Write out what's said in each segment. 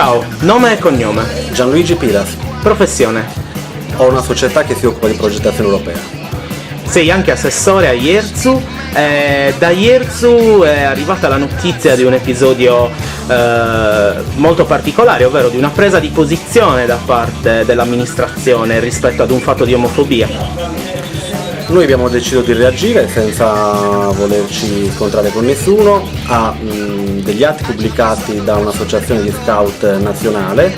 Ciao, nome e cognome. Gianluigi Pilas. Professione. Ho una società che si occupa di progettazione europea. Sei anche assessore a Ierzu. Da Ierzu è arrivata la notizia di un episodio molto particolare, ovvero di una presa di posizione da parte dell'amministrazione rispetto ad un fatto di omofobia. Noi abbiamo deciso di reagire senza volerci scontrare con nessuno a degli atti pubblicati da un'associazione di scout nazionale,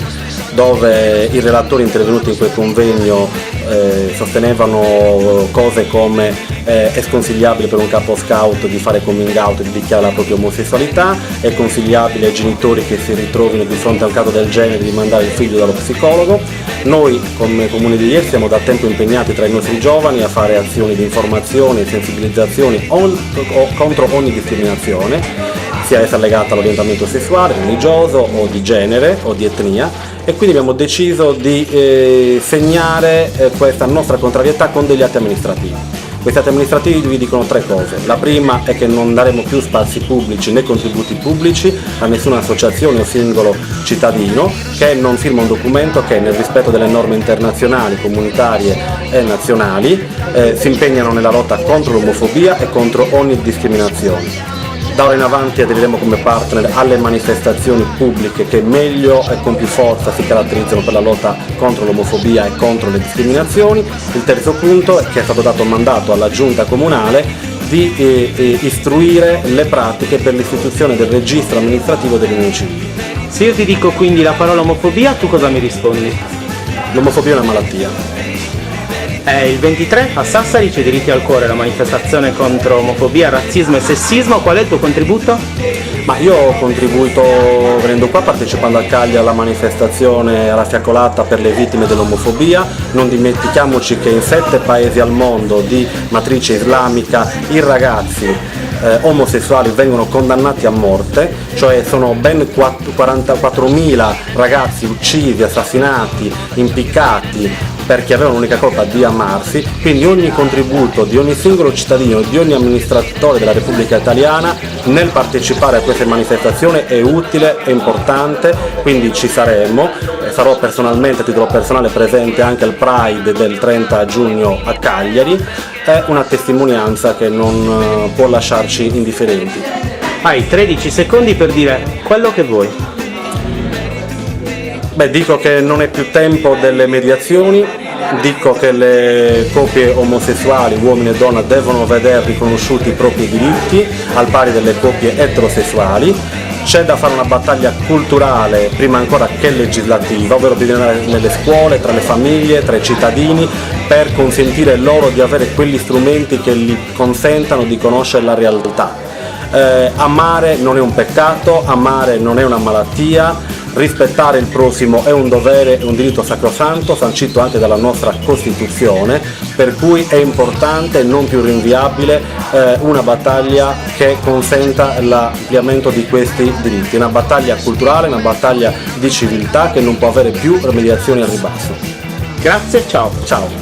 dove i relatori intervenuti in quel convegno sostenevano cose come è sconsigliabile per un capo scout di fare coming out e di dichiarare la propria omosessualità, è consigliabile ai genitori che si ritrovino di fronte a un caso del genere di mandare il figlio dallo psicologo. Noi come Comune di Ierzu siamo da tempo impegnati tra i nostri giovani a fare azioni di informazione e sensibilizzazione contro ogni discriminazione, sia essa legata all'orientamento sessuale, religioso o di genere o di etnia, e quindi abbiamo deciso di segnare questa nostra contrarietà con degli atti amministrativi. Questi atti amministrativi vi dicono tre cose. La prima è che non daremo più spazi pubblici né contributi pubblici a nessuna associazione o singolo cittadino che non firma un documento che, nel rispetto delle norme internazionali, comunitarie e nazionali, si impegnano nella lotta contro l'omofobia e contro ogni discriminazione. Da ora in avanti aderiremo come partner alle manifestazioni pubbliche che meglio e con più forza si caratterizzano per la lotta contro l'omofobia e contro le discriminazioni. Il terzo punto è che è stato dato mandato alla giunta comunale di istruire le pratiche per l'istituzione del registro amministrativo delle unioni civili. Se io ti dico quindi la parola omofobia, tu cosa mi rispondi? L'omofobia è una malattia. Il 23 a Sassari c'è Diritti al Cuore, la manifestazione contro omofobia, razzismo e sessismo. Qual è il tuo contributo? Ma io ho contribuito venendo qua, partecipando a Cagliari alla manifestazione raffiacolata per le vittime dell'omofobia. Non dimentichiamoci che in 7 paesi al mondo di matrice islamica i ragazzi omosessuali vengono condannati a morte, cioè sono ben 44.000 ragazzi uccisi, assassinati, impiccati perché avevano l'unica colpa di amarsi. Quindi ogni contributo di ogni singolo cittadino, di ogni amministratore della Repubblica Italiana nel partecipare a queste manifestazioni è utile, è importante, quindi ci saremo. Sarò personalmente, a titolo personale, presente anche al Pride del 30 giugno a Cagliari. È una testimonianza che non può lasciarci indifferenti. Hai 13 secondi per dire quello che vuoi. Dico che non è più tempo delle mediazioni, dico che le coppie omosessuali, uomini e donna, devono vedere riconosciuti i propri diritti al pari delle coppie eterosessuali. C'è da fare una battaglia culturale prima ancora che legislativa, ovvero bisogna andare nelle scuole, tra le famiglie, tra i cittadini, per consentire loro di avere quegli strumenti che gli consentano di conoscere la realtà. Amare non è un peccato, amare non è una malattia. Rispettare il prossimo è un dovere, è un diritto sacrosanto, sancito anche dalla nostra Costituzione, per cui è importante e non più rinviabile una battaglia che consenta l'ampliamento di questi diritti, una battaglia culturale, una battaglia di civiltà che non può avere più rimediazioni al ribasso. Grazie, ciao. Ciao.